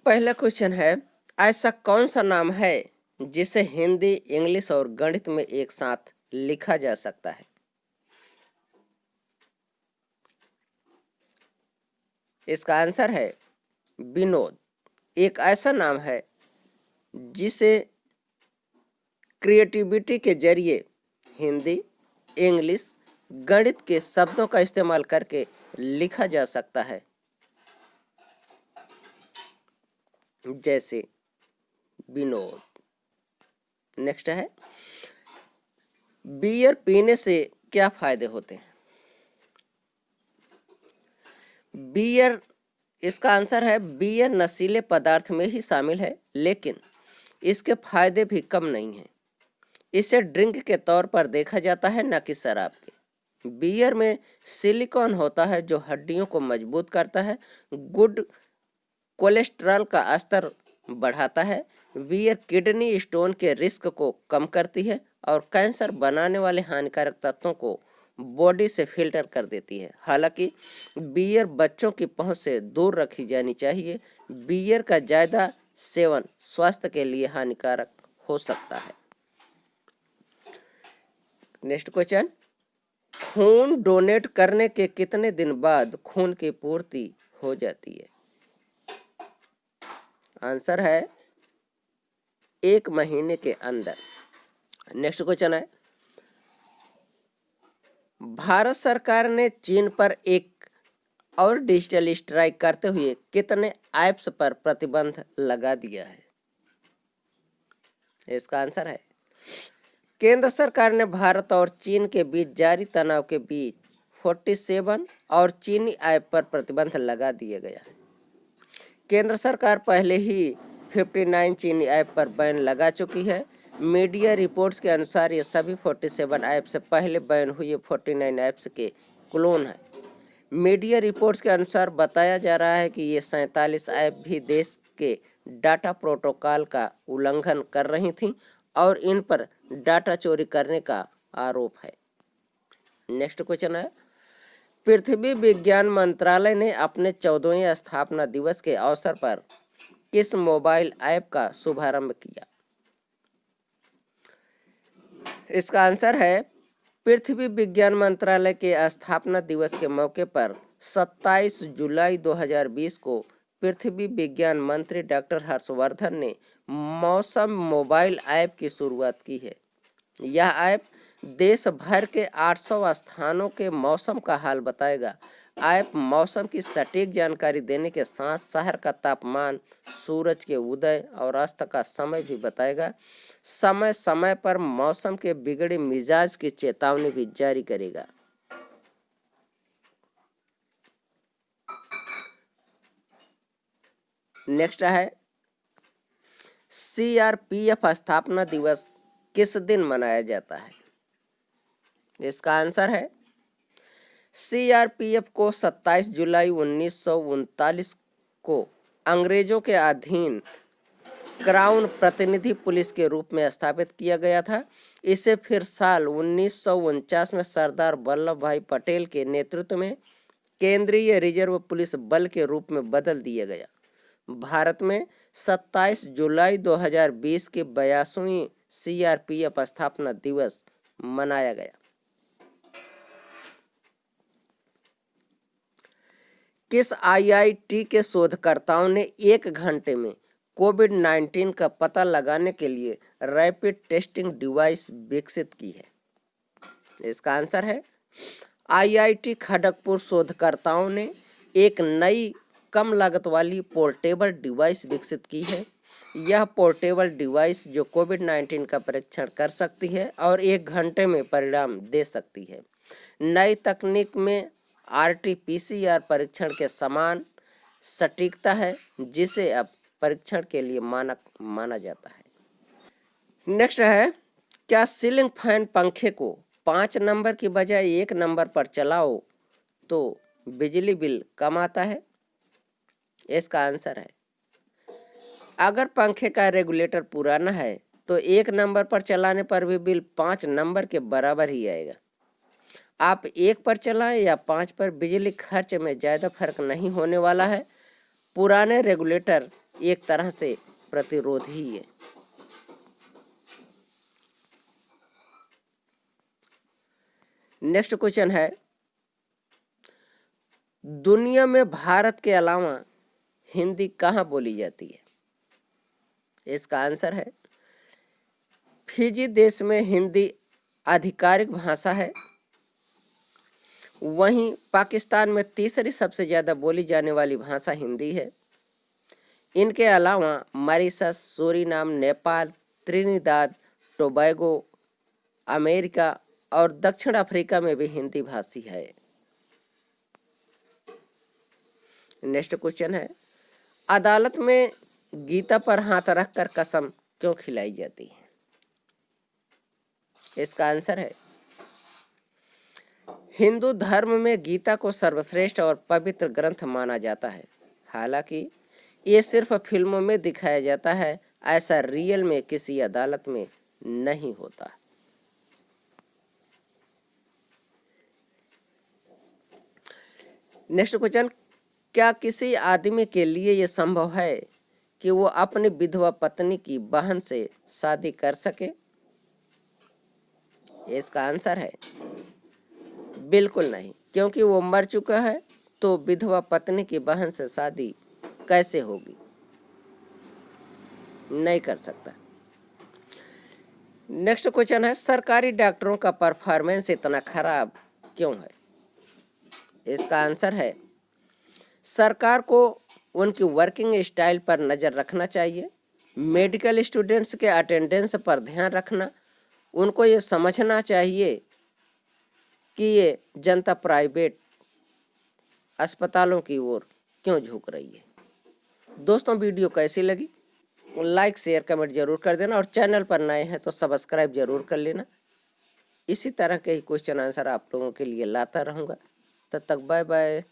पहला क्वेश्चन है, ऐसा कौन सा नाम है जिसे हिंदी, इंग्लिश और गणित में एक साथ लिखा जा सकता है? इसका आंसर है विनोद। एक ऐसा नाम है जिसे क्रिएटिविटी के जरिए हिंदी, इंग्लिश, गणित के शब्दों का इस्तेमाल करके लिखा जा सकता है, जैसे विनोद। नेक्स्ट है, बियर पीने से क्या फायदे होते हैं? बियर, इसका आंसर है बियर नशीले पदार्थ में ही शामिल है, लेकिन इसके फायदे भी कम नहीं हैं। इसे ड्रिंक के तौर पर देखा जाता है, न कि शराब के। बियर में सिलिकॉन होता है जो हड्डियों को मजबूत करता है, गुड कोलेस्ट्रॉल का स्तर बढ़ाता है, बियर किडनी स्टोन के रिस्क को कम करती है और कैंसर बनाने वाले हानिकारक तत्वों को बॉडी से फिल्टर कर देती है। हालांकि बियर बच्चों की पहुंच से दूर रखी जानी चाहिए। बियर का ज़्यादा सेवन स्वास्थ्य के लिए हानिकारक हो सकता है। नेक्स्ट क्वेश्चन, खून डोनेट करने के कितने दिन बाद खून की पूर्ति हो जाती है? आंसर है 1 महीने के अंदर। नेक्स्ट क्वेश्चन है, भारत सरकार ने चीन पर एक और डिजिटल स्ट्राइक करते हुए कितने ऐप्स पर प्रतिबंध लगा दिया है? इसका आंसर है, केंद्र सरकार ने भारत और चीन के बीच जारी तनाव के बीच 47 और चीनी ऐप पर प्रतिबंध लगा दिया गया है। केंद्र सरकार पहले ही 59 चीनी ऐप पर बैन लगा चुकी है। मीडिया रिपोर्ट्स के अनुसार ये सभी 47 ऐप से पहले बैन हुए 49 ऐप्स के क्लोन हैं। मीडिया रिपोर्ट्स के अनुसार बताया जा रहा है कि ये 47 ऐप भी देश के डाटा प्रोटोकॉल का उल्लंघन कर रही थीं और इन पर डाटा चोरी करने का आरोप है। नेक्स्ट क्वेश्चन है, पृथ्वी विज्ञान मंत्रालय ने अपने 14वें स्थापना दिवस के अवसर पर किस मोबाइल ऐप का शुभारंभ किया? इसका आंसर है, पृथ्वी विज्ञान मंत्रालय के स्थापना दिवस के मौके पर 27 जुलाई 2020 को पृथ्वी विज्ञान मंत्री डॉक्टर हर्षवर्धन ने मौसम मोबाइल ऐप की शुरुआत की है। यह ऐप देश भर के 800 स्थानों के मौसम का हाल बताएगा। ऐप मौसम की सटीक जानकारी देने के साथ शहर का तापमान, सूरज के उदय और अस्त का समय भी बताएगा। समय समय पर मौसम के बिगड़े मिजाज की चेतावनी भी जारी करेगा। नेक्स्ट है, सीआरपीएफ स्थापना दिवस किस दिन मनाया जाता है? इसका आंसर है, सीआरपीएफ को 27 जुलाई 1939 को अंग्रेजों के अधीन क्राउन प्रतिनिधि पुलिस के रूप में स्थापित किया गया था। इसे फिर साल 1949 में सरदार वल्लभ भाई पटेल के नेतृत्व में केंद्रीय रिजर्व पुलिस बल के रूप में बदल दिया गया। भारत में 27 जुलाई 2020 के 82वें सीआरपीएफ स्थापना दिवस मनाया गया। किस आईआईटी के शोधकर्ताओं ने 1 घंटे में कोविड-19 का पता लगाने के लिए रैपिड टेस्टिंग डिवाइस विकसित की है? इसका आंसर है, आईआईटी खड़गपुर शोधकर्ताओं ने एक नई कम लागत वाली पोर्टेबल डिवाइस विकसित की है। यह पोर्टेबल डिवाइस जो कोविड-19 का परीक्षण कर सकती है और 1 घंटे में परिणाम दे सकती है। नई तकनीक में आरटी-पीसीआर परीक्षण के समान सटीकता है, जिसे अब परीक्षण के लिए मानक माना जाता है। नेक्स्ट है, क्या सीलिंग फैन पंखे को 5 नंबर की बजाय 1 नंबर पर चलाओ तो बिजली बिल कम आता है? इसका आंसर है, अगर पंखे का रेगुलेटर पुराना है तो 1 नंबर पर चलाने पर भी बिल 5 नंबर के बराबर ही आएगा। आप 1 पर चलाएं या 5 पर, बिजली खर्च में ज़्यादा फर्क नहीं होने वाला है। पुराने रेगुलेटर एक तरह से प्रतिरोध ही है। नेक्स्ट क्वेश्चन है, दुनिया में भारत के अलावा हिंदी कहाँ बोली जाती है? इसका आंसर है, फिजी देश में हिंदी आधिकारिक भाषा है। वहीं पाकिस्तान में तीसरी सबसे ज़्यादा बोली जाने वाली भाषा हिंदी है। इनके अलावा Mauritius, Suriname, Nepal, Trinidad Tobago, America और दक्षिण अफ्रीका में भी हिंदी भाषी है। नेक्स्ट क्वेश्चन है, अदालत में गीता पर हाथ रखकर कसम क्यों खिलाई जाती है? इसका आंसर है, हिंदू धर्म में गीता को सर्वश्रेष्ठ और पवित्र ग्रंथ माना जाता है। हालांकि ये सिर्फ फिल्मों में दिखाया जाता है, ऐसा रियल में किसी अदालत में नहीं होता। नेक्स्ट क्वेश्चन, क्या किसी आदमी के लिए यह संभव है कि वो अपनी विधवा पत्नी की बहन से शादी कर सके? इसका आंसर है, बिल्कुल नहीं, क्योंकि वो मर चुका है, तो विधवा पत्नी की बहन से शादी कैसे होगी? नहीं कर सकता। नेक्स्ट क्वेश्चन है, सरकारी डॉक्टरों का परफॉर्मेंस इतना खराब क्यों है? इसका आंसर है, सरकार को उनकी वर्किंग स्टाइल पर नज़र रखना चाहिए, मेडिकल स्टूडेंट्स के अटेंडेंस पर ध्यान रखना, उनको ये समझना चाहिए कि ये जनता प्राइवेट अस्पतालों की ओर क्यों झुक रही है। दोस्तों, वीडियो कैसी लगी? लाइक शेयर कमेंट जरूर कर देना और चैनल पर नए हैं तो सब्सक्राइब जरूर कर लेना। इसी तरह के ही क्वेश्चन आंसर आप लोगों के लिए लाता रहूँगा। तब तक बाय बाय।